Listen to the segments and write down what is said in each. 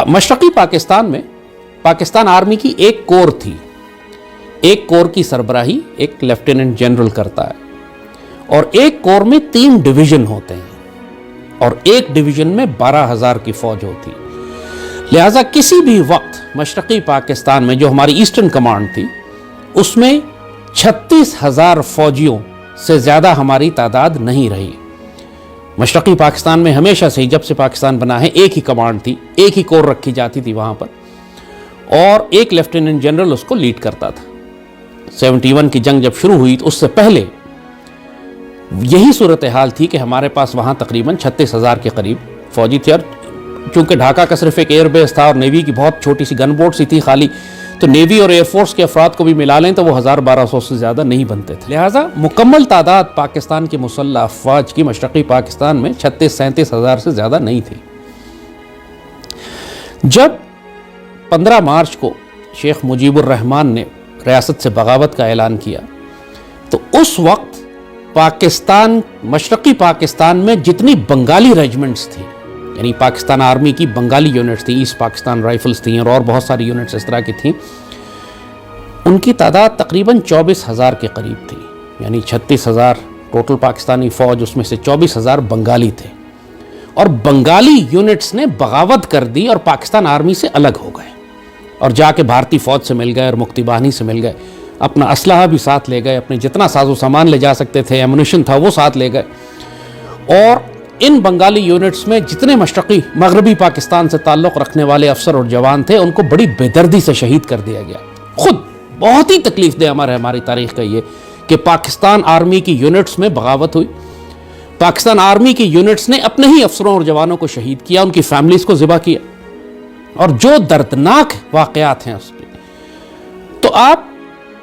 مشرقی پاکستان میں پاکستان آرمی کی ایک کور تھی. ایک کور کی سربراہی ایک لیفٹیننٹ جنرل کرتا ہے اور ایک کور میں 3 ڈویژن ہوتے ہیں اور ایک ڈویژن میں 12,000 کی فوج ہوتی. لہٰذا کسی بھی وقت مشرقی پاکستان میں جو ہماری ایسٹرن کمانڈ تھی اس میں 36,000 فوجیوں سے زیادہ ہماری تعداد نہیں رہی. مشرقی پاکستان میں ہمیشہ سے ہی جب سے پاکستان بنا ہے ایک ہی کمانڈ تھی, ایک ہی کور رکھی جاتی تھی وہاں پر اور ایک لیفٹیننٹ جنرل اس کو لیڈ کرتا تھا. 71 کی جنگ جب شروع ہوئی تو اس سے پہلے یہی صورتحال تھی کہ ہمارے پاس وہاں تقریباً 36,000 کے قریب فوجی تھے اور چونکہ ڈھاکہ کا صرف ایک ایئر بیس تھا اور نیوی کی بہت چھوٹی سی گن بورڈ سی تھی خالی, تو نیوی اور ایئر فورس کے افراد کو بھی ملا لیں تو وہ 1,000-1,200 سے زیادہ نہیں بنتے تھے. لہٰذا مکمل تعداد پاکستان کی مسلح افواج کی مشرقی پاکستان میں 36-37,000 سے زیادہ نہیں تھی. جب 15 مارچ کو شیخ مجیب الرحمان نے ریاست سے بغاوت کا اعلان کیا تو اس وقت پاکستان مشرقی پاکستان میں جتنی بنگالی ریجمنٹس تھی, یعنی پاکستان آرمی کی بنگالی یونٹس تھی, ایسٹ پاکستان رائفلز تھیں اور بہت ساری یونٹس اس طرح کی تھیں, ان کی تعداد تقریباً 24,000 کے قریب تھی. یعنی 36,000 ٹوٹل پاکستانی فوج, اس میں سے 24,000 بنگالی تھے اور بنگالی یونٹس نے بغاوت کر دی اور پاکستان آرمی سے الگ ہو گئے اور جا کے بھارتی فوج سے مل گئے اور مکتی باہنی سے مل گئے. اپنا اسلحہ بھی ساتھ لے گئے, اپنے جتنا ساز و سامان لے جا سکتے تھے, ایمونیشن تھا وہ ساتھ لے گئے. اور ان بنگالی یونٹس میں جتنے مشرقی مغربی پاکستان سے تعلق رکھنے والے افسر اور جوان تھے ان کو بڑی بے دردی سے شہید کر دیا گیا. خود بہت ہی تکلیف دہ ہماری تاریخ کا یہ کہ پاکستان آرمی کی یونٹس میں بغاوت ہوئی, پاکستان آرمی کی یونٹس نے اپنے ہی افسروں اور جوانوں کو شہید کیا, ان کی فیملیز کو ذبح کیا اور جو دردناک واقعات ہیں اس پہ. تو آپ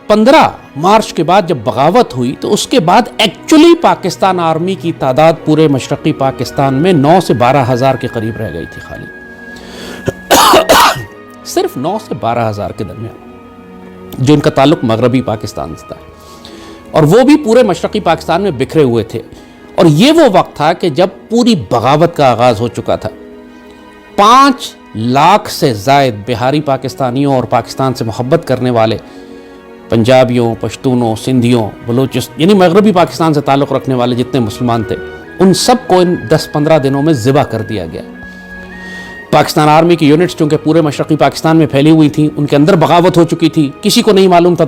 15 مارچ کے بعد جب بغاوت ہوئی تو اس کے بعد ایکچولی پاکستان آرمی کی تعداد پورے مشرقی پاکستان میں 9 سے 12,000 کے قریب رہ گئی تھی خالی. صرف 9 سے 12,000 کے درمیان جو ان کا تعلق مغربی پاکستان سے تھا اور وہ بھی پورے مشرقی پاکستان میں بکھرے ہوئے تھے. اور یہ وہ وقت تھا کہ جب پوری بغاوت کا آغاز ہو چکا تھا. 5 لاکھ سے زائد بہاری پاکستانیوں اور پاکستان سے محبت کرنے والے پنجابیوں, پشتونوں, سندھیوں, بلوچستان یعنی مغربی پاکستان سے تعلق رکھنے والے جتنے مسلمان تھے ان سب کو ان 10-15 دنوں میں ذبح کر دیا گیا. پاکستان آرمی کی یونٹس چونکہ پورے مشرقی پاکستان میں پھیلی ہوئی تھیں, ان کے اندر بغاوت ہو چکی تھی, کسی کو نہیں معلوم تھا